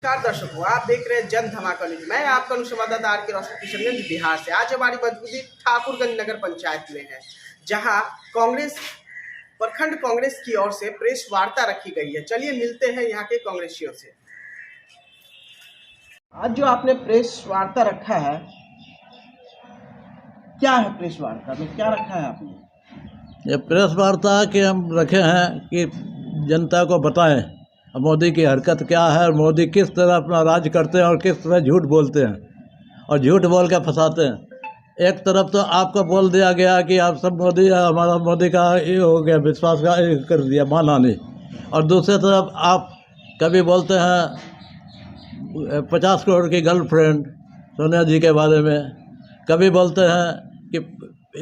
नमस्कार दर्शकों, आप देख रहे हैं जन धमाका न्यूज। मैं आपका संवाददाता आर के रोशन किशनगंज बिहार से। आज हमारी मौजूदगी ठाकुरगंज नगर पंचायत में है, जहां प्रखंड कांग्रेस की ओर से प्रेस वार्ता रखी गई है। चलिए मिलते हैं यहां के कांग्रेसियों से। आज जो आपने प्रेस वार्ता रखा है, क्या है प्रेस वार्ता में, क्या रखा है आपने? ये प्रेस वार्ता के हम रखे हैं कि जनता को बताएं मोदी की हरकत क्या है और मोदी किस तरह अपना राज करते हैं और किस तरह झूठ बोलते हैं और झूठ बोल के फंसाते हैं। एक तरफ तो आपको बोल दिया गया कि आप सब मोदी, हमारा मोदी का ये हो गया, विश्वास का कर दिया, माना नहीं। और दूसरी तरफ आप कभी बोलते हैं 50 करोड़ की गर्लफ्रेंड सोनिया जी के बारे में, कभी बोलते हैं कि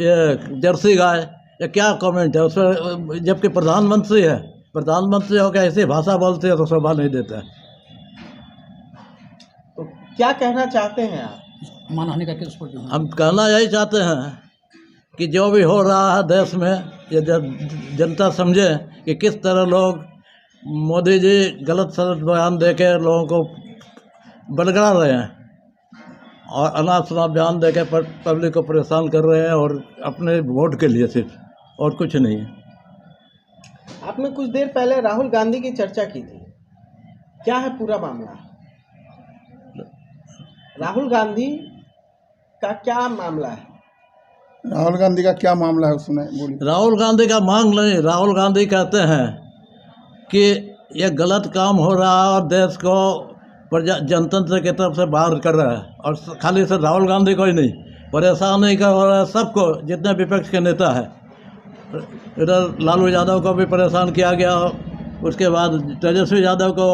ये जर्सी गाय, ये क्या कमेंट है उसमें, जबकि प्रधानमंत्री है, प्रधानमंत्री होकर ऐसी भाषा बोलते हैं तो शोभा नहीं देता है। तो क्या कहना चाहते हैं आप? मानहानि का केस पर हम कहना यही चाहते हैं कि जो भी हो रहा है देश में, ये जनता समझे कि किस तरह लोग मोदी जी गलत सलत बयान दे के लोगों को बड़गड़ा रहे हैं और अनाप शनाप बयान दे के पब्लिक को परेशान कर रहे हैं, और अपने वोट के लिए सिर्फ, और कुछ नहीं है। आपने कुछ देर पहले राहुल गांधी की चर्चा की थी, क्या है पूरा मामला? राहुल गांधी का क्या मामला है? राहुल गांधी का क्या मामला है उसमें बोलिए। राहुल गांधी का मांग नहीं, राहुल गांधी कहते हैं कि ये गलत काम हो रहा है और देश को जनतंत्र की तरफ से बाहर कर रहा है, और खाली सिर्फ राहुल गांधी को ही नहीं, परेशान नहीं कर रहा है सबको, जितने विपक्ष के नेता है। इधर लालू यादव को भी परेशान किया गया, उसके बाद तेजस्वी यादव को,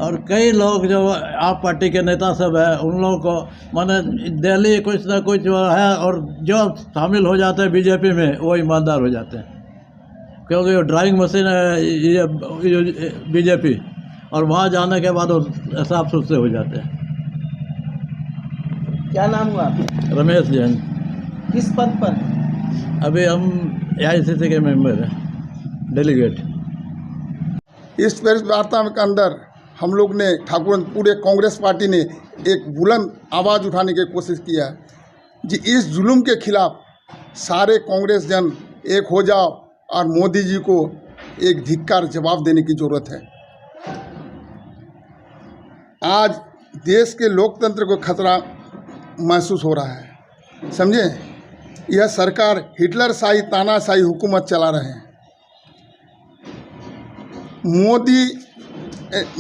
और कई लोग जो आप पार्टी के नेता सब हैं उन लोगों को, माने दिल्ली कुछ ना कुछ है, और जो शामिल हो जाते हैं बीजेपी में वो ईमानदार हो जाते हैं, क्योंकि वो ड्राइंग मशीन है ये बीजेपी, और वहाँ जाने के बाद वो साफ सुथरे हो जाते हैं। क्या नाम हुआ आपका? रमेश जैन। किस पद पर? अभी हम AICC के मेंबर हैं, डेलीगेट। इस प्रेस वार्ता के अंदर हम लोग ने ठाकुर पूरे कांग्रेस पार्टी ने एक बुलंद आवाज़ उठाने की कोशिश किया है जी, इस जुल्म के खिलाफ सारे कांग्रेस जन एक हो जाओ और मोदी जी को एक धिक्कार जवाब देने की ज़रूरत है। आज देश के लोकतंत्र को खतरा महसूस हो रहा है, समझे। यह सरकार हिटलरशाही तानाशाही हुकूमत चला रहे हैं। मोदी,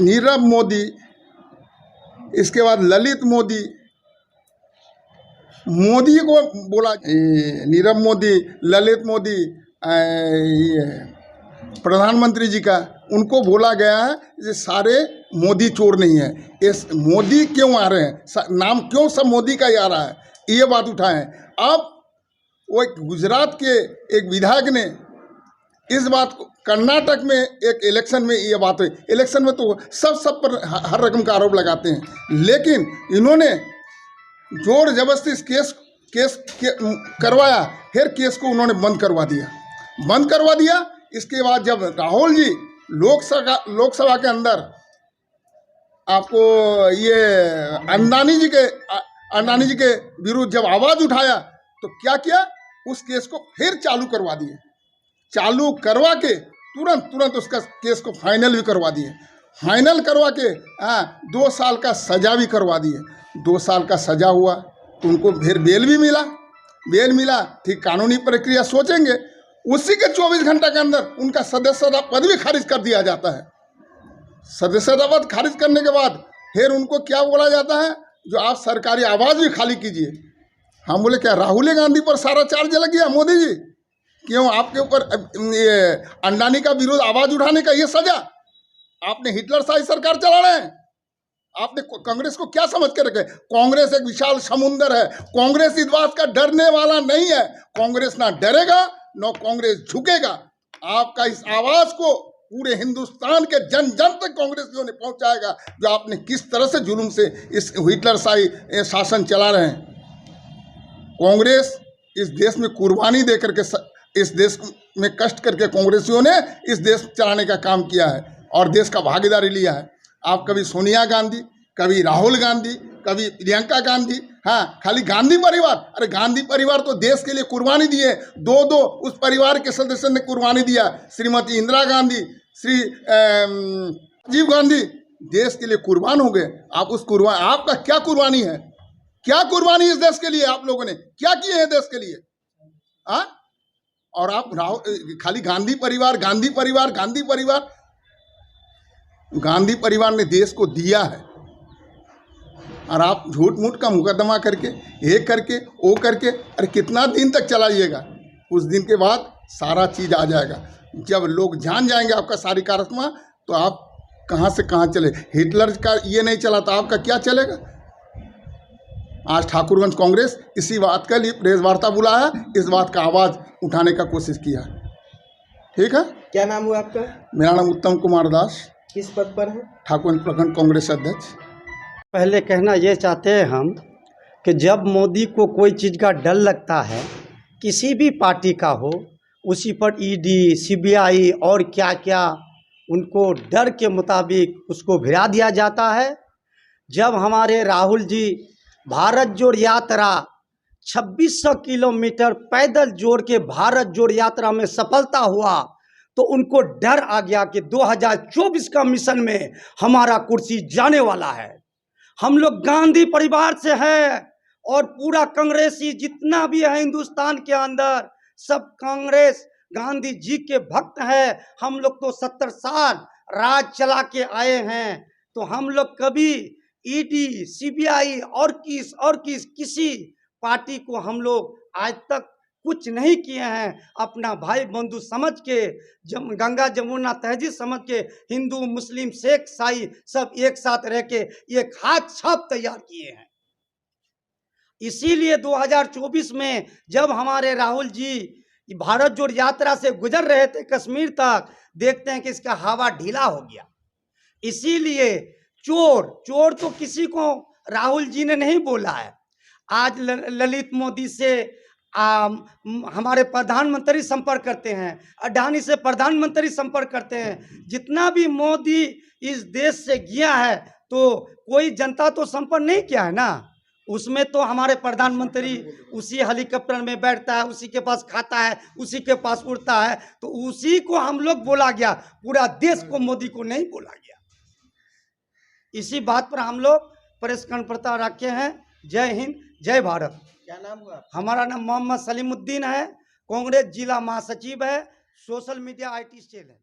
नीरव मोदी, इसके बाद ललित मोदी, मोदी को बोला, नीरव मोदी, ललित मोदी, प्रधानमंत्री जी का, उनको बोला गया है ये सारे मोदी चोर नहीं है। इस मोदी क्यों आ रहे हैं, नाम क्यों सब मोदी का ही आ रहा है, ये बात उठाएं। अब वो गुजरात के एक विधायक ने इस बात को, कर्नाटक में एक इलेक्शन में ये बात हुई, इलेक्शन में तो सब पर हर रकम का आरोप लगाते हैं, लेकिन इन्होंने जोर जबरदस्ती इस केस करवाया, फिर केस को उन्होंने बंद करवा दिया। इसके बाद जब राहुल जी लोकसभा के अंदर आपको ये अंडानी जी के विरुद्ध जब आवाज़ उठाया तो क्या किया, उस केस को फिर चालू करवा के तुरंत उसका केस को फाइनल भी करवा दिए, फाइनल करवा के 2 साल का सजा भी करवा दिए। 2 साल का सजा हुआ तो उनको फिर बेल मिला, ठीक कानूनी प्रक्रिया सोचेंगे, उसी के 24 घंटे के अंदर उनका सदस्यता पद भी खारिज कर दिया जाता है। सदस्यता पद खारिज करने के बाद फिर उनको क्या बोला जाता है, जो आप सरकारी आवाज़ भी खाली कीजिए। हम बोले क्या राहुल गांधी पर सारा चार्ज लग गया मोदी जी, क्यों आपके ऊपर ये अंडानी का विरोध आवाज़ उठाने का ये सजा? आपने हिटलरशाही सरकार चला रहे हैं। आपने कांग्रेस को क्या समझ के रखे? कांग्रेस एक विशाल समुंदर है, कांग्रेस इस बात का डरने वाला नहीं है। कांग्रेस ना डरेगा न कांग्रेस झुकेगा। आपका इस आवाज़ को पूरे हिंदुस्तान के जन तक कांग्रेसियों ने पहुंचाएगा, जो आपने किस तरह से जुल्म से इस हिटलरशाही शासन चला रहे हैं। कांग्रेस इस देश में कुर्बानी दे करके, इस देश में कष्ट करके कांग्रेसियों ने इस देश चलाने का काम किया है और देश का भागीदारी लिया है। आप कभी सोनिया गांधी, कभी राहुल गांधी, कभी प्रियंका गांधी, हाँ खाली गांधी परिवार। अरे गांधी परिवार तो देश के लिए कुर्बानी दी है, दो दो उस परिवार के सदस्य ने कुर्बानी दिया। श्रीमती इंदिरा गांधी, श्री राजीव गांधी देश के लिए कुर्बान हो गए। आप उस कुर्बान, आपका क्या कुर्बानी है? क्या कुर्बानी इस देश के लिए आप लोगों ने क्या किए हैं देश के लिए? हाँ, और आप खाली गांधी परिवार, गांधी परिवार, गांधी परिवार। गांधी परिवार ने देश को दिया है और आप झूठ मूठ का मुकदमा करके, ये करके, वो करके, अरे कितना दिन तक चलाइएगा? उस दिन के बाद सारा चीज़ आ जाएगा। जब लोग जान जाएंगे आपका सारी कारनामा, तो आप कहाँ से कहाँ चले। हिटलर का ये नहीं चला तो आपका क्या चलेगा? आज ठाकुरगंज कांग्रेस इसी बात के लिए प्रेस वार्ता बुलाया, इस बात का आवाज़ उठाने का कोशिश किया। ठीक है। क्या नाम हुआ आपका? मेरा नाम उत्तम कुमार दास, किस पद पर है? ठाकुरगंज प्रखंड कांग्रेस अध्यक्ष। पहले कहना ये चाहते हैं हम कि जब मोदी को कोई चीज़ का डर लगता है, किसी भी पार्टी का हो, उसी पर ईडी, सीबीआई और क्या क्या उनको डर के मुताबिक उसको भिड़ा दिया जाता है। जब हमारे राहुल जी भारत जोड़ यात्रा 2600 किलोमीटर पैदल जोड़ के भारत जोड़ यात्रा में सफलता हुआ, तो उनको डर आ गया कि 2024 का मिशन में हमारा कुर्सी जाने वाला है। हम लोग गांधी परिवार से हैं और पूरा कांग्रेसी जितना भी है हिंदुस्तान के अंदर, सब कांग्रेस गांधी जी के भक्त हैं। हम लोग तो 70 साल राज चला के आए हैं, तो हम लोग कभी ईडी, सीबीआई और किसी पार्टी को हम लोग आज तक कुछ नहीं किए हैं। अपना भाई बंधु समझ के, गंगा जमुना तहजीब समझ के, हिंदू मुस्लिम सिख ईसाई सब एक साथ रह के एक हाथ छाप तैयार किए हैं। इसीलिए 2024 में जब हमारे राहुल जी भारत जोड़ यात्रा से गुजर रहे थे कश्मीर तक, देखते हैं कि इसका हवा ढीला हो गया। इसीलिए चोर तो किसी को राहुल जी ने नहीं बोला है। आज ललित मोदी से हमारे प्रधानमंत्री संपर्क करते हैं, अडानी से प्रधानमंत्री संपर्क करते हैं। जितना भी मोदी इस देश से गया है, तो कोई जनता तो संपर्क नहीं किया है ना। उसमें तो हमारे प्रधानमंत्री उसी हेलीकॉप्टर में बैठता है, उसी के पास खाता है, उसी के पास उड़ता है, तो उसी को हम लोग बोला गया। पूरा देश को मोदी को नहीं बोला गया। इसी बात पर हम लोग प्रेस कॉन्फ्रेंस रखे हैं। जय हिंद, जय भारत। क्या नाम हुआ? हमारा नाम मोहम्मद सलीमुद्दीन है, कांग्रेस जिला महासचिव है, सोशल मीडिया IT सेल है।